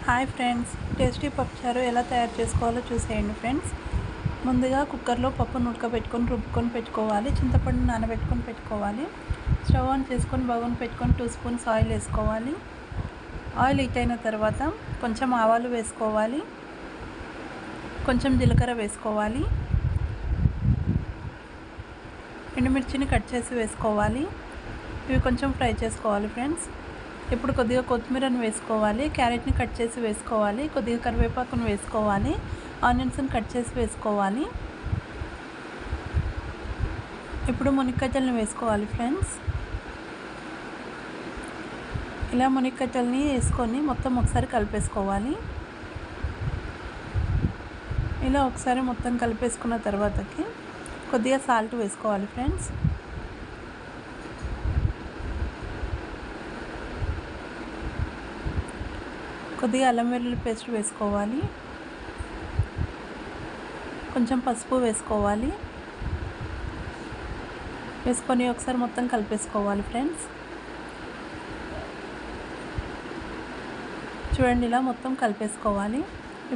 Hi friends, tasty పప్పుచారు ఎలా తయారు చేసుకోవాలో చూసేయండి ఫ్రెండ్స్. ముందుగా కుక్కర్లో పప్పును ఉడకబెట్టుకొని రుబ్బుకొని పెట్టుకోవాలి. చింతపండు నానబెట్టుకొని పెట్టుకోవాలి. స్టవ్ ఆన్ చేసుకొని బగోన్ పెట్టుకొని 2 స్పూన్స్ ఆయిల్ వేసుకోవాలి. ఆయిల్ హీట్ అయిన తర్వాత కొంచెం ఆవాలు వేసుకోవాలి, కొంచెం జీలకర్ర వేసుకోవాలి, ఎండుమిర్చిని కట్ చేసి వేసుకోవాలి. ఇవి కొంచెం ఫ్రై చేసుకోవాలి ఫ్రెండ్స్. ఇప్పుడు కొద్దిగా కొత్తిమీరను వేసుకోవాలి, క్యారెట్ని కట్ చేసి వేసుకోవాలి, కొద్దిగా కరివేపాకును వేసుకోవాలి, ఆనియన్స్ని కట్ చేసి వేసుకోవాలి. ఇప్పుడు మునక్కాయలను వేసుకోవాలి ఫ్రెండ్స్. ఇలా మునక్కాయలని వేసుకొని మొత్తం ఒకసారి కలిపేసుకోవాలి. ఇలా ఒకసారి మొత్తం కలిపేసుకున్న తర్వాతకి కొద్దిగా సాల్ట్ వేసుకోవాలి ఫ్రెండ్స్. కొద్దిగా అల్లం వెల్లుల్లి పేస్ట్ వేసుకోవాలి, కొంచెం పసుపు వేసుకోవాలి. వేసుకొని ఒకసారి మొత్తం కలిపేసుకోవాలి ఫ్రెండ్స్. చూడండి, ఇలా మొత్తం కలిపేసుకోవాలి.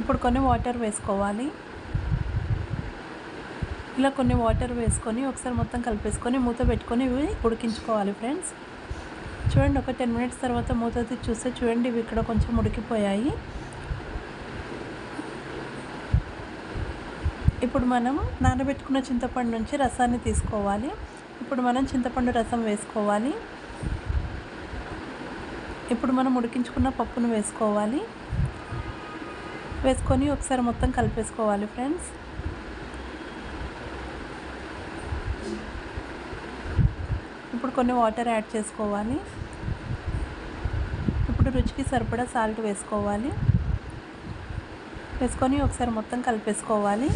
ఇప్పుడు కొన్ని వాటర్ వేసుకోవాలి. ఇలా కొన్ని వాటర్ వేసుకొని ఒకసారి మొత్తం కలిపేసుకొని మూత పెట్టుకొని ఇవి ఉడికించుకోవాలి ఫ్రెండ్స్. చూడండి, ఒక 10 మినిట్స్ తర్వాత మూత తీసి చూస్తే చూడండి, ఇవి ఇక్కడ కొంచెం ఉడికిపోయాయి. ఇప్పుడు మనం నానబెట్టుకున్న చింతపండు నుంచి రసాన్ని తీసుకోవాలి. ఇప్పుడు మనం చింతపండు రసం వేసుకోవాలి. ఇప్పుడు మనం ఉడికించుకున్న పప్పును వేసుకోవాలి. వేసుకొని ఒకసారి మొత్తం కలిపేసుకోవాలి ఫ్రెండ్స్. ఇప్పుడు కొన్ని వాటర్ యాడ్ చేసుకోవాలి. ఇప్పుడు రుచికి సరిపడా సాల్ట్ వేసుకోవాలి. వేసుకొని ఒకసారి మొత్తం కలిపేసుకోవాలి.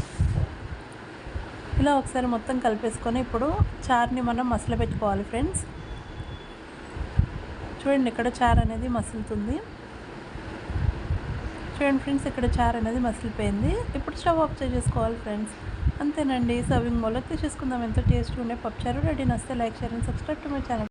ఇలా ఒకసారి మొత్తం కలిపేసుకొని ఇప్పుడు చారుని మనం మసలబెట్టుకోవాలి ఫ్రెండ్స్. చూడండి, ఇక్కడ చారు అనేది మసులుతుంది. చూడండి ఫ్రెండ్స్, ఇక్కడ చారు అనేది మసిలిపోయింది. ఇప్పుడు స్టవ్ ఆఫ్ చేసుకోవాలి ఫ్రెండ్స్. అంతేనండి, సర్వింగ్ బౌల్లో తీసేసుకుందాం. ఎంతో టేస్ట్గా ఉండే పప్పుచారు రెడీ. నచ్చితే like, share and subscribe to my channel.